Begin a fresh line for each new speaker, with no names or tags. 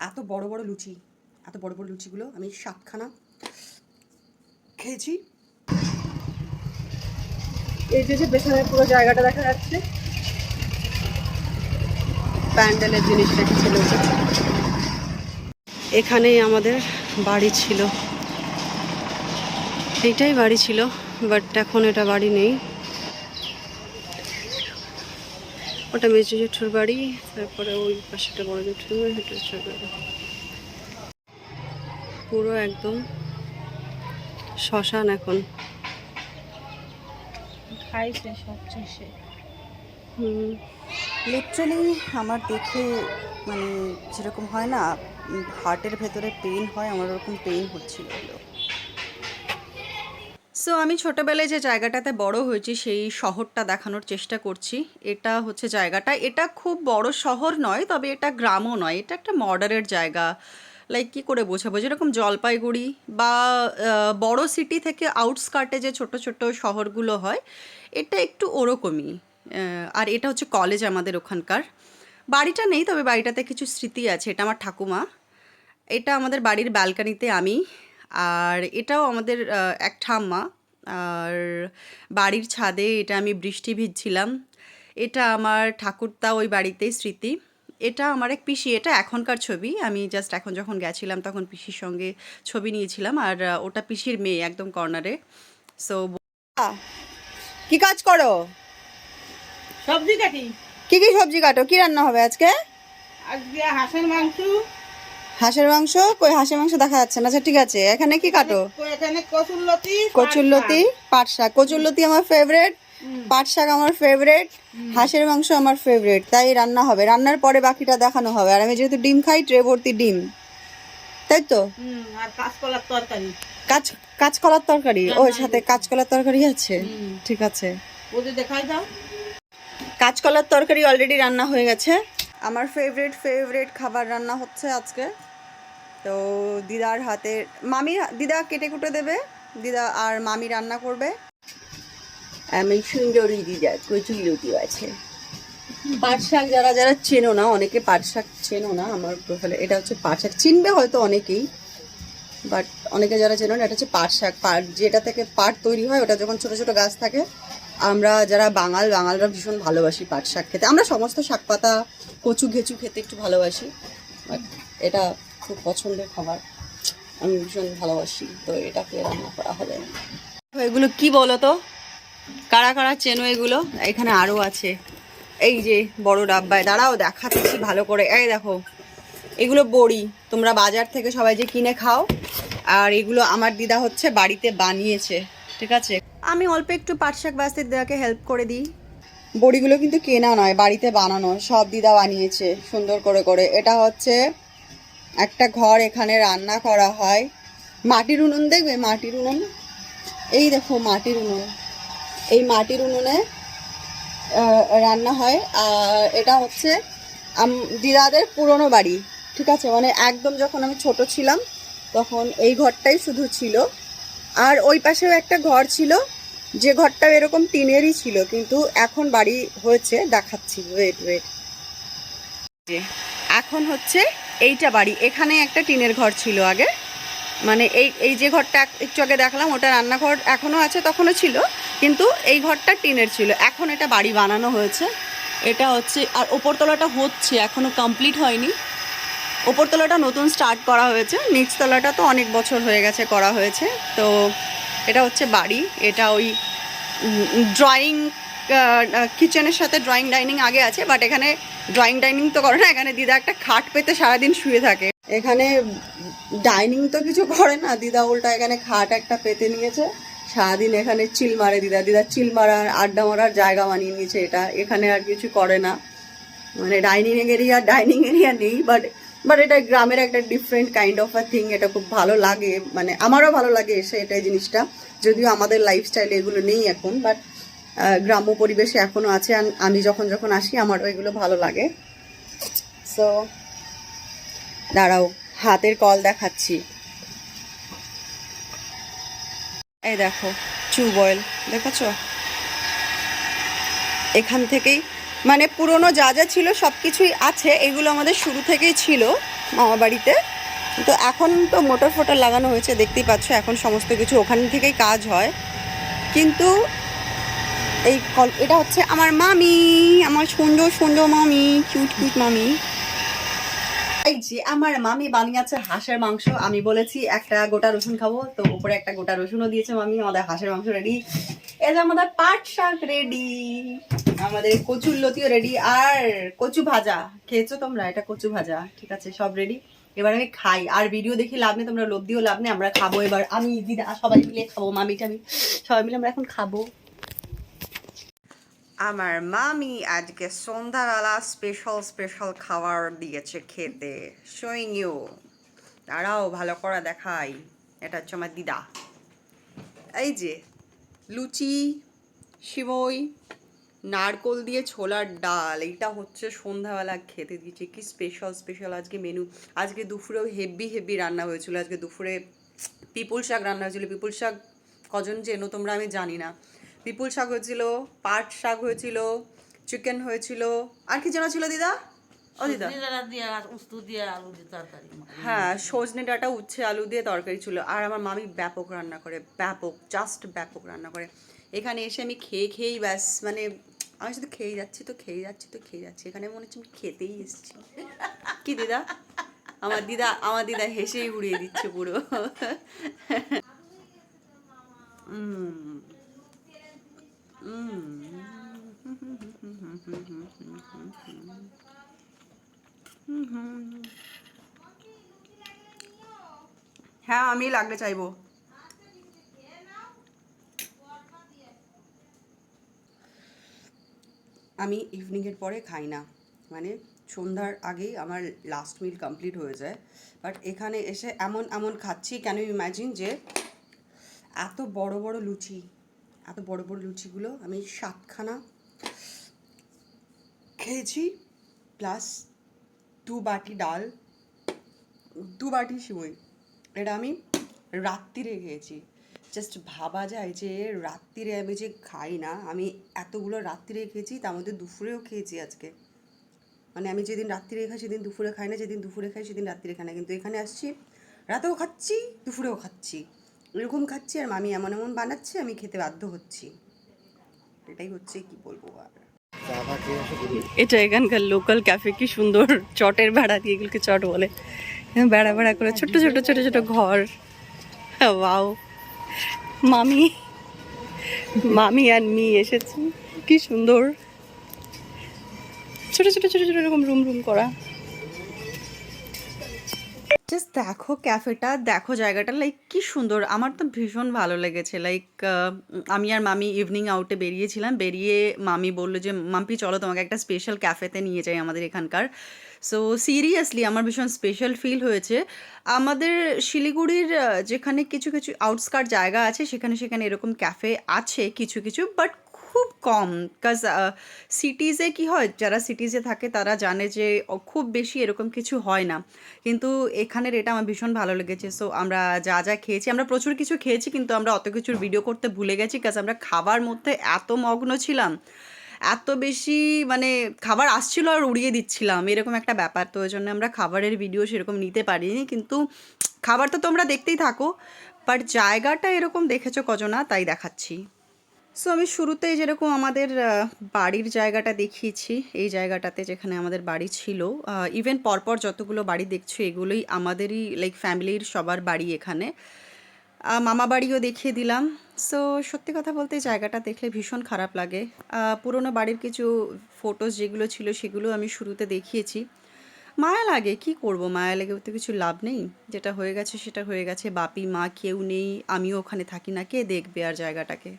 এত বড় বড় লুচি, এত বড় বড় লুচিগুলো আমি 7খানা খেয়েছি। এই যে পেছনের পুরো জায়গাটা দেখা যাচ্ছে, প্যান্ডেলের জিনিস রেখেছিল। এখানেই আমাদের বাড়ি ছিল, এইটাই বাড়ি ছিল, বাট এখন এটা বাড়ি নেই। ওটা মেজো জেঠুর বাড়ি, তারপরে ওই পাশেটা বড় জেঠুর বাড়ি, পুরো একদম শ্মশান এখন।
খাইছে সব শেষে।
লিটারালি আমার দেখে মানে যেরকম হয় না হার্টের ভেতরে পেইন হয়, আমার ওরকম পেইন হচ্ছিল। সো আমি ছোটোবেলায় যে জায়গাটাতে বড় হয়েছি সেই শহরটা দেখানোর চেষ্টা করছি। এটা হচ্ছে জায়গাটা, এটা খুব বড় শহর নয়, তবে এটা গ্রামও নয়, এটা একটা মডারের জায়গা। লাইক কী করে বোঝাবো, যেরকম জলপাইগুড়ি বা বড় সিটি থেকে আউটস্কার্টে যে ছোট ছোট শহরগুলো হয়, এটা একটু ওরকমই। আর এটা হচ্ছে কলেজ আমাদের ওখানকার। বাড়িটা নেই, তবে বাড়িটাতে কিছু স্মৃতি আছে। এটা আমার ঠাকুমা, এটা আমাদের বাড়ির ব্যালকানিতে আমি, আর এটাও আমাদের এক ঠাম্মা। আর বাড়ির ছাদে এটা আমি বৃষ্টি ভিজছিলাম। এটা আমার ঠাকুরদা ওই বাড়িতেই স্মৃতি। এটা আমার এক পিসি, এটা এখনকার ছবি, আমি জাস্ট এখন যখন গেছিলাম তখন পিসির সঙ্গে ছবি নিয়েছিলাম। আর ওটা পিসির মেয়ে একদম কর্নারে। সো কি কাজ করো?
সবজি কাটি।
কি কি সবজি কাটো? কি রান্না হবে আজকে?
আজকে হাঁসের মাংস।
হাঁসের মাংস? কই হাঁসের মাংস দেখা যাচ্ছে না। আচ্ছা ঠিক আছে, এখানে কি কাটো?
এখানে কচুরলতি।
কচুরলতি, পাট শাক। কচুরলতি আমার ফেভারিট, পাট শাক আমার ফেভারিট, হাঁসের মাংস আমার ফেভারিট। তাই রান্না হবে, রান্নার পরে বাকিটা দেখানো হবে। আর আমি যেহেতু ডিম খাই, ট্রে ভর্তি ডিম, তাই তো।
আর কাঁচকলার তরকারি।
কাঁচকলার তরকারি? ওর সাথে কাঁচকলার তরকারি আছে, ঠিক আছে।
ওদের দেখাই দাও।
কাঁচকলার তরকারি অলরেডি রান্না হয়ে গেছে। আমার ফেভারিট খাবার রান্না হচ্ছে আজকে। তো দিদার হাতে, দিদা কেটে কুটে দেবে, দিদা আর মামি রান্না করবে। আমি সুন্দরী দিদা, কচুরলতি আছে। পাট শাক যারা যারা চেনো না, অনেকে পাট শাক চেনো না আমার প্রোফাইলে, এটা হচ্ছে পাট শাক। চিনবে হয়তো অনেকেই, বাট অনেকে যারা চেনো না, এটা হচ্ছে পাট শাক। পাট যেটা থেকে পাট তৈরি হয়, ওটা যখন ছোট ছোট গাছ থাকে, আমরা যারা বাঙালরা ভীষণ ভালোবাসি পাট শাক খেতে। আমরা সমস্ত শাক পাতা, কচু ঘেঁচু খেতে একটু ভালোবাসি, বাট এটা খুব পছন্দের খাবার, আমি ভীষণ ভালোবাসি। তো এটাকে রান্না করা হবে। এগুলো কি বলো তো, কারা কারা চেনো এগুলো? এখানে আরও আছে, এই যে বড় ডাব্বায়, দাঁড়াও দেখাচ্ছি ভালো করে। এই দেখো, এগুলো বড়ি, তোমরা বাজার থেকে সবাই যে কিনে খাও, আর এগুলো আমার দিদা হচ্ছে বাড়িতে বানিয়েছে, ঠিক আছে। আমি অল্প একটু পাট শাক বাছতে দিদাকে হেল্প করে দিই। বড়িগুলো কিন্তু কেনা নয়, বাড়িতে বানানো, সব দিদা বানিয়েছে সুন্দর করে করে। এটা হচ্ছে একটা ঘর, এখানে রান্না করা হয়। মাটির উনুন দেখবে, মাটির উনুন, এই দেখো মাটির উনুন, এই মাটির উনুনে রান্না হয়। আর এটা হচ্ছে দিদাদের পুরনো বাড়ি, ঠিক আছে। মানে একদম যখন আমি ছোট ছিলাম তখন এই ঘরটাই শুধু ছিল। আর ওই পাশেও একটা ঘর ছিল, যে ঘরটাও এরকম টিনেরই ছিল, কিন্তু এখন বাড়ি হয়েছে, দেখাচ্ছি, ওয়েট। এখন হচ্ছে এইটা বাড়ি। এখানে একটা টিনের ঘর ছিল আগে, মানে এই যে ঘরটা একটু আগে দেখলাম, ওটা রান্নাঘর এখনও আছে, তখনও ছিল, কিন্তু এই ঘরটা টিনের ছিল। এখন এটা বাড়ি বানানো হয়েছে। এটা হচ্ছে, আর ওপরতলাটা হচ্ছে, এখনও কমপ্লিট হয়নি। ওপরতলাটা নতুন স্টার্ট করা হয়েছে, নিচতলাটা তো অনেক বছর হয়ে গেছে করা হয়েছে। তো এটা হচ্ছে বাড়ি। এটা ওই ড্রয়িং কিচেনের সাথে ড্রয়িং ডাইনিং আগে আছে, বাট এখানে ড্রয়িং ডাইনিং তো করে না, এখানে দিদা একটা খাট পেতে সারাদিন শুয়ে থাকে। এখানে ডাইনিং তো কিছু করে না দিদা, উল্টা এখানে খাট একটা পেতে নিয়েছে, সারাদিন এখানে চিল মারে দিদা চিল মারার, আড্ডা মারার জায়গা বানিয়ে নিয়েছে এটা। এখানে আর কিছু করে না, মানে ডাইনিং এরিয়া নেই, বাট এটা গ্রামের একটা different kind of a thing. এটা খুব ভালো লাগে, মানে আমারও ভালো লাগে এসে এটাই জিনিসটা। যদিও আমাদের লাইফস্টাইলে এগুলো নেই এখন, বাট গ্রাম্য পরিবেশে এখনও আছে। আমি যখন আসি আমারও এগুলো ভালো লাগে। সো দাঁড়াও, হাতের কল দেখাচ্ছি। এই দেখো টিউবওয়েল, দেখাচ্ছ? এখান থেকেই, মানে পুরনো যা যা ছিল সব কিছুই আছে, এগুলো আমাদের শুরু থেকেই ছিল। মামা বাড়িতে। তো এখন তো মোটর ফোটর লাগানো হয়েছে, দেখতেই পাচ্ছ, এখন সমস্ত কিছু ওখান থেকেই কাজ হয়। কিন্তু এটা হচ্ছে আমার মামি, আমার সুন্দর সুন্দর মামি, কিউট কিউট মামি। এই যে আমার মামি বানিয়েছে হাঁসের মাংস। আমি বলেছি একটা গোটা রসুন খাবো, তো উপরে একটা গোটা রসুনও দিয়েছে মামি। আমাদের হাঁসের মাংস রেডি, এই যে আমাদের পাট শাক রেডি, আমাদের কচুর লতিও রেডি, আর কচু ভাজা। খেয়েছো তোমরা? এটা কচু ভাজা, ঠিক আছে, সব রেডি। এবার আমি খাই, আর ভিডিও দেখি লাভ নেই, তোমরা লোভ দিও লাভ নেই, আমরা খাবো এবার। আমি দিদা সবাই মিলে খাবো, মামি টামি সবাই মিলে আমরা এখন খাবো। আমার মামি আজকে সন্ধ্যাবেলা স্পেশাল স্পেশাল খাবার দিয়েছে খেতে, শোয়িং ইউ। তারাও ভালো করে দেখাই, এটা হচ্ছে আমার দিদা। এই যে লুচি, সিমই, নারকোল দিয়ে ছোলার ডাল, এইটা হচ্ছে সন্ধ্যাবেলা খেতে দিয়েছে। কি স্পেশাল স্পেশাল আজকে মেনু। আজকে দুপুরেও হেভি হেভি রান্না হয়েছিল। আজকে দুপুরে পিপুল শাক রান্না হয়েছিল। পিপুল শাক কজন চেনো তোমরা আমি জানি না। পিপুল শাক হয়েছিল, পাট শাক হয়েছিল, চিকেন হয়েছিল, আর কি যেন ছিল দিদা? ও দিদা, হ্যাঁ, সজনে ডাঁটা উচ্ছে আলু দিয়ে তরকারি ছিল। আর আমার মামি ব্যাপক রান্না করে, ব্যাপক, জাস্ট ব্যাপক রান্না করে। এখানে এসে আমি খেয়ে খেয়েই ব্যাস, মানে আমি শুধু খেয়ে যাচ্ছি তো খেয়ে যাচ্ছি তো খেয়ে যাচ্ছি। এখানে মনে হচ্ছে আমি খেতেই এসেছি। কি দিদা? আমার দিদা হেসেই উড়িয়ে দিচ্ছে পুরো। হ্যাঁ, আমি লাগলে চাইবো। আমি ইভিনিংয়ের পরে খাই না, মানে সন্ধ্যার আগেই আমার লাস্ট মিল কমপ্লিট হয়ে যায়। বাট এখানে এসে এমন এমন খাচ্ছি, ক্যান ইউ ইম্যাজিন যে এত বড় বড় লুচি, এত বড় বড় লুচিগুলো আমি 7খানা খেয়েছি, প্লাস 2 বাটি ডাল, 2 বাটি সিমই। এটা আমি রাত্রিরে খেয়েছি। জাস্ট ভাবা যায় যে রাত্রিরে আমি যে খাই না, আমি এতগুলো রাত্রিরে খেয়েছি, তার মধ্যে দুপুরেও খেয়েছি আজকে। মানে আমি যেদিন রাত্রিরে খাই সেদিন দুপুরে খাই না, যেদিন দুপুরে খাই সেদিন রাত্রিরে খাই না। কিন্তু এখানে আসছি, রাতেও খাচ্ছি, দুপুরেও খাচ্ছি, এরকম খাচ্ছি। আর মামি এমন এমন বানাচ্ছে, আমি খেতে বাধ্য হচ্ছি। এটাই হচ্ছে, কি বলবো আর। এটা এখানকার লোকাল ক্যাফে, কি সুন্দর চটের বেড়া দিয়ে, এগুলোকে চট বলে, বেড়া বেড়া করে ছোট ছোট ছোট ছোট ঘর। ওয়াও, মামি মামি আর মি এসেছি, কি সুন্দর ছোট ছোট ছোট ছোট এরকম রুম রুম করা। জাস্ট দেখো ক্যাফেটা, দেখো জায়গাটা, লাইক কি সুন্দর। আমার তো ভীষণ ভালো লেগেছে। লাইক আমি আর মামি ইভিনিং আউটে বেরিয়েছিলাম, বেরিয়ে মামি বললো যে মাম্পি চলো তোমাকে একটা স্পেশাল ক্যাফেতে নিয়ে যাই আমাদের এখানকার। সো সিরিয়াসলি আমার ভীষণ স্পেশাল ফিল হয়েছে। আমাদের শিলিগুড়ির যেখানে কিছু কিছু আউটস্কার্ট জায়গা আছে, সেখানে সেখানে এরকম ক্যাফে আছে কিছু কিছু, বাট খুব কম। বিকজ সিটিজে কি হয়, যারা সিটিজে থাকে তারা জানে যে খুব বেশি এরকম কিছু হয় না। কিন্তু এখানের এটা আমার ভীষণ ভালো লেগেছে। সো আমরা যা যা খেয়েছি, আমরা প্রচুর কিছু খেয়েছি, কিন্তু আমরা অত কিছুর ভিডিও করতে ভুলে গেছি, কাজ আমরা খাবার মধ্যে এত মগ্ন ছিলাম, এত বেশি মানে খাবার আসছিল আর উড়িয়ে দিচ্ছিলাম, এরকম একটা ব্যাপার। তো ওই জন্য আমরা খাবারের ভিডিও সেরকম নিতে পারিনি, কিন্তু খাবার তো তোমরা দেখতেই থাকো। বাট জায়গাটা এরকম দেখেছো কজনা, তাই দেখাচ্ছি। সো আমি শুরুতেই যেরকম আমাদের বাড়ির জায়গাটা দেখিয়েছি, এই জায়গাটাতে যেখানে আমাদের বাড়ি ছিল, ইভেন পরপর যতগুলো বাড়ি দেখছো এগুলোই আমাদেরই, লাইক ফ্যামিলির সবার বাড়ি এখানে। মামা বাড়িও দেখিয়ে দিলাম। সো সত্যি কথা বলতে জায়গাটা দেখলে ভীষণ খারাপ লাগে। পুরনো বাড়ির কিছু ফটোস যেগুলো ছিল সেগুলো আমি শুরুতে দেখিয়েছি। মায়া লাগে, কি করব, মায়া লেগেও তো কিছু লাভ নেই। যেটা হয়ে গেছে সেটা হয়ে গেছে, বাপি মা কেউ নেই, আমিও ওখানে থাকি না, কে দেখবে আর জায়গাটাকে।